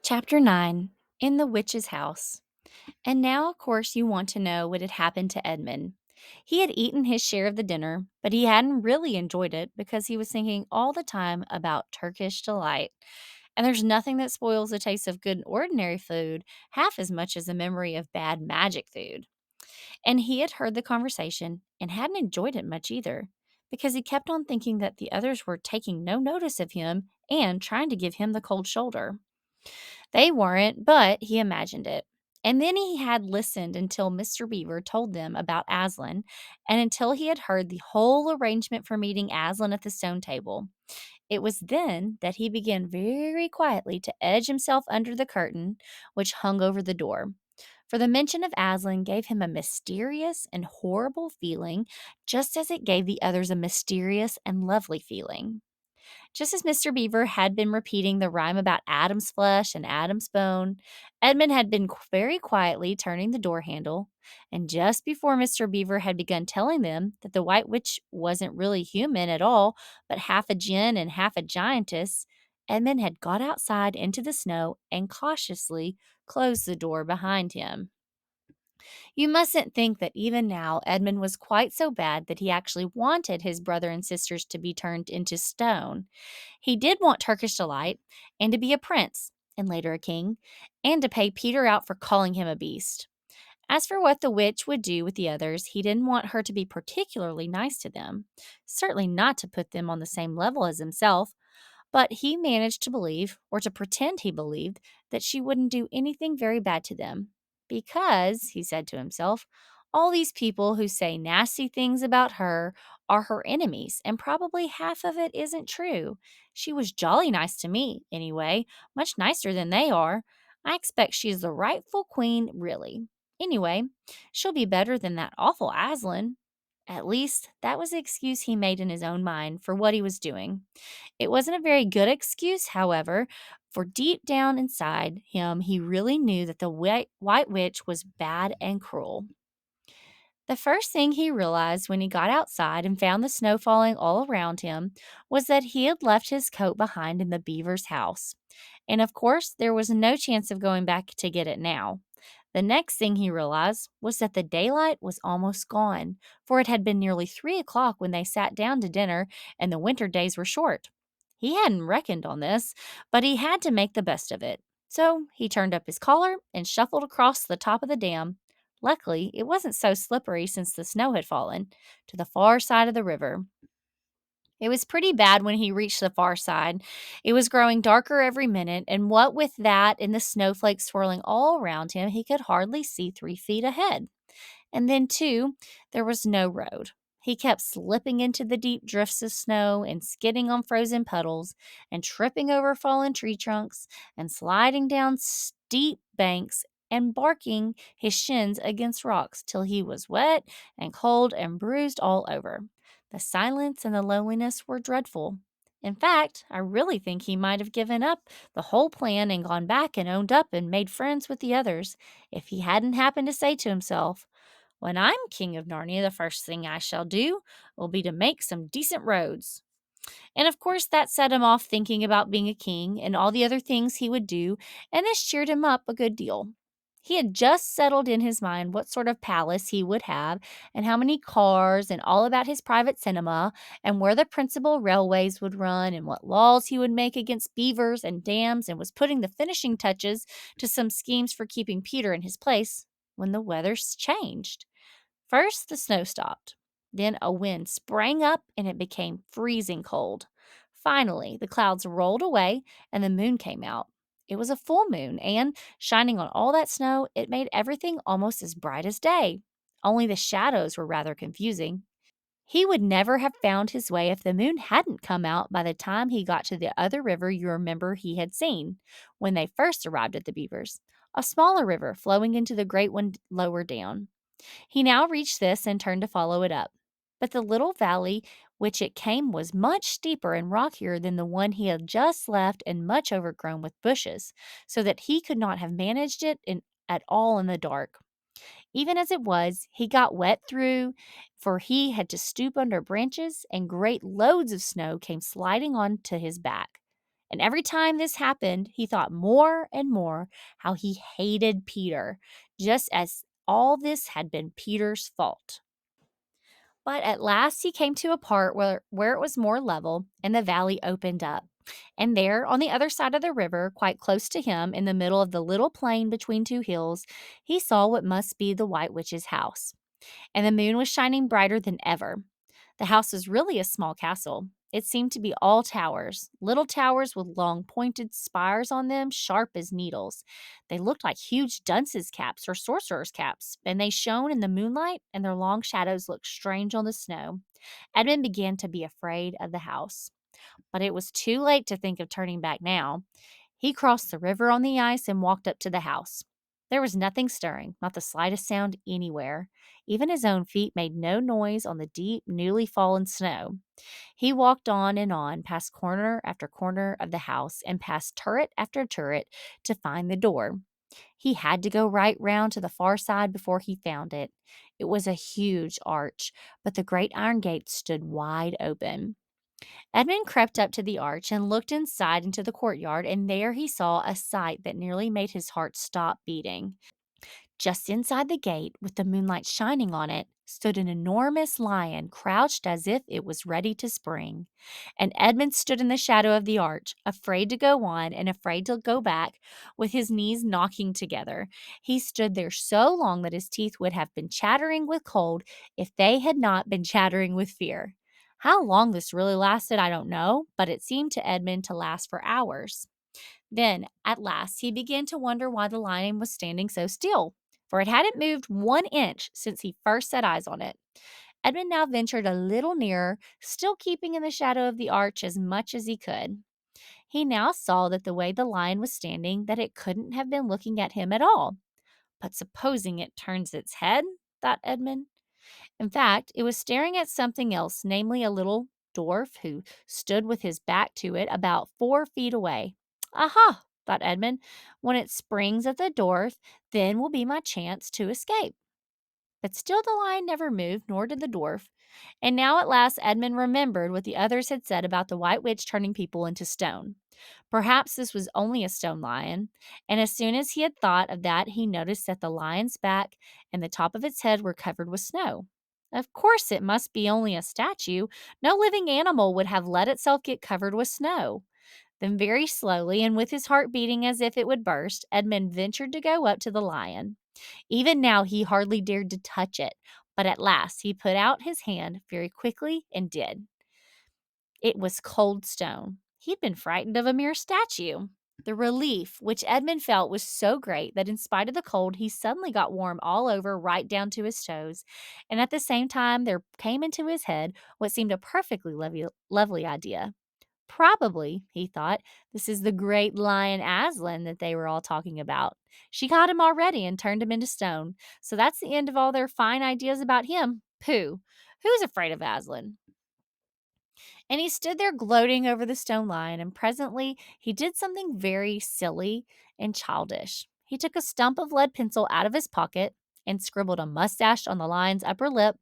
Chapter 9 In the Witch's House. And now, of course, you want to know what had happened to Edmund. He had eaten his share of the dinner, but he hadn't really enjoyed it because he was thinking all the time about Turkish delight. And there's nothing that spoils the taste of good ordinary food half as much as the memory of bad magic food. And he had heard the conversation and hadn't enjoyed it much either because he kept on thinking that the others were taking no notice of him and trying to give him the cold shoulder. They weren't, but he imagined it. And then he had listened until Mr. Beaver told them about Aslan, and until he had heard the whole arrangement for meeting Aslan at the stone table. It was then that he began very quietly to edge himself under the curtain which hung over the door. For the mention of Aslan gave him a mysterious and horrible feeling, just as it gave the others a mysterious and lovely feeling. Just as Mr. Beaver had been repeating the rhyme about Adam's flesh and Adam's bone, Edmund had been very quietly turning the door handle, and just before Mr. Beaver had begun telling them that the White Witch wasn't really human at all, but half a djinn and half a giantess, Edmund had got outside into the snow and cautiously closed the door behind him. You mustn't think that even now Edmund was quite so bad that he actually wanted his brother and sisters to be turned into stone. He did want Turkish delight, and to be a prince, and later a king, and to pay Peter out for calling him a beast. As for what the witch would do with the others, he didn't want her to be particularly nice to them, certainly not to put them on the same level as himself, but he managed to believe, or to pretend he believed, that she wouldn't do anything very bad to them. Because, he said to himself, all these people who say nasty things about her are her enemies, and probably half of it isn't true. She was jolly nice to me, anyway, much nicer than they are. I expect she's the rightful queen, really. Anyway, she'll be better than that awful Aslan. At least, that was the excuse he made in his own mind for what he was doing. It wasn't a very good excuse, however, for deep down inside him, he really knew that the White Witch was bad and cruel. The first thing he realized when he got outside and found the snow falling all around him was that he had left his coat behind in the beaver's house. And of course, there was no chance of going back to get it now. The next thing he realized was that the daylight was almost gone, for it had been nearly 3 o'clock when they sat down to dinner, and the winter days were short. He hadn't reckoned on this, but he had to make the best of it. So he turned up his collar and shuffled across the top of the dam. Luckily, it wasn't so slippery since the snow had fallen, to the far side of the river. It was pretty bad when he reached the far side. It was growing darker every minute, and what with that and the snowflakes swirling all around him, he could hardly see 3 feet ahead. And then, too, there was no road. He kept slipping into the deep drifts of snow and skidding on frozen puddles and tripping over fallen tree trunks and sliding down steep banks and barking his shins against rocks till he was wet and cold and bruised all over. The silence and the loneliness were dreadful. In fact, I really think he might have given up the whole plan and gone back and owned up and made friends with the others if he hadn't happened to say to himself, when I'm king of Narnia, the first thing I shall do will be to make some decent roads. And of course, that set him off thinking about being a king and all the other things he would do, and this cheered him up a good deal. He had just settled in his mind what sort of palace he would have, and how many cars, and all about his private cinema, and where the principal railways would run, and what laws he would make against beavers and dams, and was putting the finishing touches to some schemes for keeping Peter in his place, when the weather changed. First, the snow stopped. Then a wind sprang up and it became freezing cold. Finally, the clouds rolled away and the moon came out. It was a full moon, and shining on all that snow, it made everything almost as bright as day. Only the shadows were rather confusing. He would never have found his way if the moon hadn't come out by the time he got to the other river you remember he had seen when they first arrived at the Beavers, a smaller river flowing into the great one lower down. He now reached this and turned to follow it up. But the little valley which it came was much steeper and rockier than the one he had just left and much overgrown with bushes, so that he could not have managed it at all in the dark. Even as it was, he got wet through, for he had to stoop under branches, and great loads of snow came sliding on to his back. And every time this happened, he thought more and more how he hated Peter, just as all this had been Peter's fault. But at last he came to a part where it was more level and the valley opened up. And there, on the other side of the river, quite close to him, in the middle of the little plain between two hills, he saw what must be the White Witch's house. And the moon was shining brighter than ever. The house was really a small castle. It seemed to be all towers, little towers with long pointed spires on them, sharp as needles. They looked like huge dunces' caps or sorcerers' caps, and they shone in the moonlight, and their long shadows looked strange on the snow. Edmund began to be afraid of the house. But it was too late to think of turning back now. He crossed the river on the ice and walked up to the house. There was nothing stirring, not the slightest sound anywhere. Even his own feet made no noise on the deep, newly fallen snow. He walked on, past corner after corner of the house and past turret after turret to find the door. He had to go right round to the far side before he found it. It was a huge arch, but the great iron gate stood wide open. Edmund crept up to the arch and looked inside into the courtyard, and there he saw a sight that nearly made his heart stop beating. Just inside the gate, with the moonlight shining on it, stood an enormous lion crouched as if it was ready to spring. And Edmund stood in the shadow of the arch, afraid to go on and afraid to go back, with his knees knocking together. He stood there so long that his teeth would have been chattering with cold if they had not been chattering with fear. How long this really lasted, I don't know, but it seemed to Edmund to last for hours. Then, at last, he began to wonder why the lion was standing so still, for it hadn't moved 1 inch since he first set eyes on it. Edmund now ventured a little nearer, still keeping in the shadow of the arch as much as he could. He now saw that the way the lion was standing, that it couldn't have been looking at him at all. But supposing it turns its head, thought Edmund. In fact, it was staring at something else, namely a little dwarf who stood with his back to it about 4 feet away. Aha, thought Edmund. When it springs at the dwarf, then will be my chance to escape. But still the lion never moved, nor did the dwarf. And now at last Edmund remembered what the others had said about the White Witch turning people into stone. Perhaps this was only a stone lion, and as soon as he had thought of that, he noticed that the lion's back and the top of its head were covered with snow. Of course, it must be only a statue. No living animal would have let itself get covered with snow. Then, very slowly, and with his heart beating as if it would burst, Edmund ventured to go up to the lion. Even now, he hardly dared to touch it, but at last he put out his hand very quickly and did. It was cold stone. He'd been frightened of a mere statue. The relief which Edmund felt was so great that in spite of the cold, he suddenly got warm all over right down to his toes. And at the same time, there came into his head what seemed a perfectly lovely idea. Probably, he thought, this is the great lion Aslan that they were all talking about. She got him already and turned him into stone. So that's the end of all their fine ideas about him. Pooh! Who's afraid of Aslan? And he stood there gloating over the stone lion, and presently he did something very silly and childish. He took a stump of lead pencil out of his pocket and scribbled a mustache on the lion's upper lip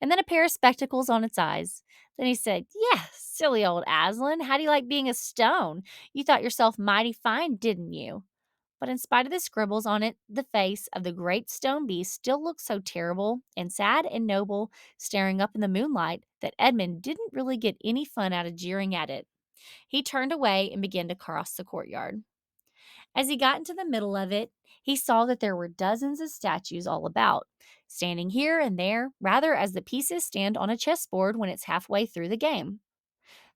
and then a pair of spectacles on its eyes. Then he said, "Yeah, silly old Aslan, how do you like being a stone? You thought yourself mighty fine, didn't you?" But in spite of the scribbles on it, the face of the great stone beast still looked so terrible and sad and noble, staring up in the moonlight, that Edmund didn't really get any fun out of jeering at it. He turned away and began to cross the courtyard. As he got into the middle of it, he saw that there were dozens of statues all about, standing here and there, rather as the pieces stand on a chessboard when it's halfway through the game.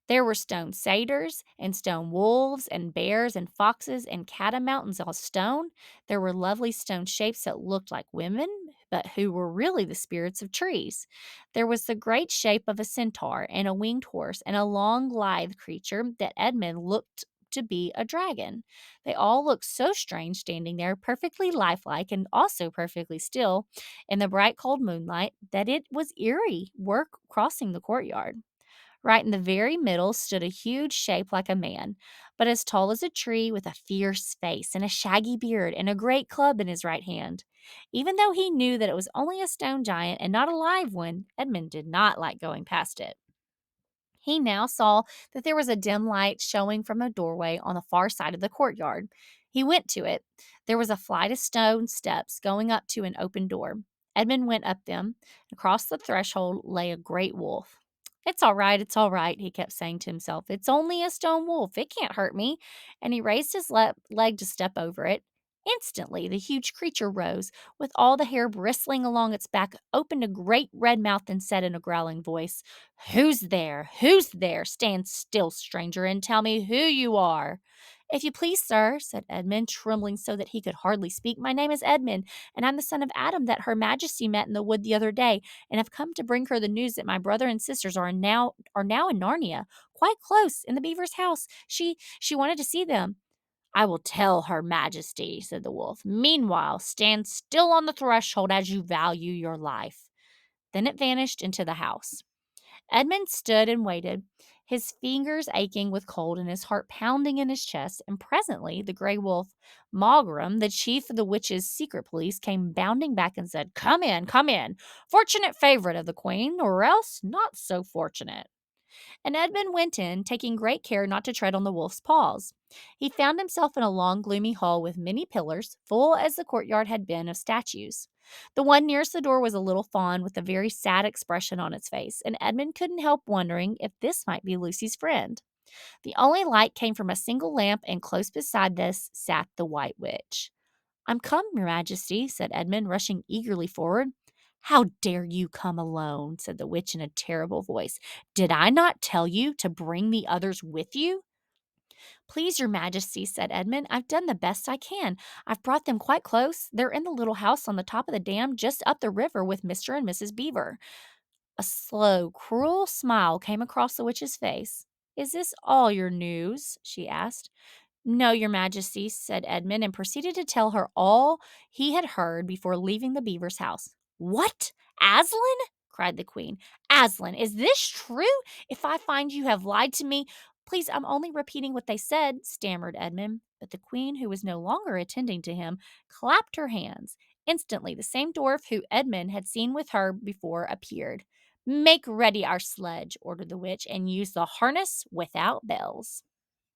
There were stone satyrs and stone wolves and bears and foxes and catamounts all stone. There were lovely stone shapes that looked like women, but who were really the spirits of trees. There was the great shape of a centaur and a winged horse and a long, lithe creature that Edmund looked to be a dragon. They all looked so strange standing there, perfectly lifelike and also perfectly still in the bright cold moonlight, that it was eerie work crossing the courtyard. Right in the very middle stood a huge shape like a man, but as tall as a tree, with a fierce face and a shaggy beard and a great club in his right hand. Even though he knew that it was only a stone giant and not a live one, Edmund did not like going past it. He now saw that there was a dim light showing from a doorway on the far side of the courtyard. He went to it. There was a flight of stone steps going up to an open door. Edmund went up them. Across the threshold lay a great wolf. It's all right, he kept saying to himself. It's only a stone wolf. It can't hurt me. And he raised his leg to step over it. Instantly, the huge creature rose, with all the hair bristling along its back, opened a great red mouth, and said in a growling voice, Who's there? Who's there? Stand still, stranger, and tell me who you are. If you please, sir, said Edmund, trembling so that he could hardly speak, my name is Edmund, and I'm the son of Adam that Her Majesty met in the wood the other day, and have come to bring her the news that my brother and sisters are now in Narnia, quite close in the beaver's house. She wanted to see them. I will tell Her Majesty, said the wolf. Meanwhile, stand still on the threshold as you value your life. Then it vanished into the house. Edmund stood and waited, his fingers aching with cold and his heart pounding in his chest, and presently the gray wolf, Mogram, the chief of the witches' secret police, came bounding back and said, Come in, come in, fortunate favorite of the queen, or else not so fortunate. And Edmund went in, taking great care not to tread on the wolf's paws. He found himself in a long, gloomy hall with many pillars, full as the courtyard had been of statues. The one nearest the door was a little fawn with a very sad expression on its face, and Edmund couldn't help wondering if this might be Lucy's friend. The only light came from a single lamp, and close beside this sat the White Witch. I'm come, your majesty, said Edmund, rushing eagerly forward. How dare you come alone? Said the witch in a terrible voice. Did I not tell you to bring the others with you? Please, your majesty, said Edmund, I've done the best I can. I've brought them quite close. They're in the little house on the top of the dam just up the river with Mr. and Mrs. Beaver. A slow, cruel smile came across the witch's face. Is this all your news? She asked. No, your majesty, said Edmund, and proceeded to tell her all he had heard before leaving the beaver's house. What? Aslan? Cried the queen. Aslan, is this true? If I find you have lied to me, please, I'm only repeating what they said, stammered Edmund. But the queen, who was no longer attending to him, clapped her hands. Instantly, the same dwarf who Edmund had seen with her before appeared. Make ready our sledge, ordered the witch, and use the harness without bells.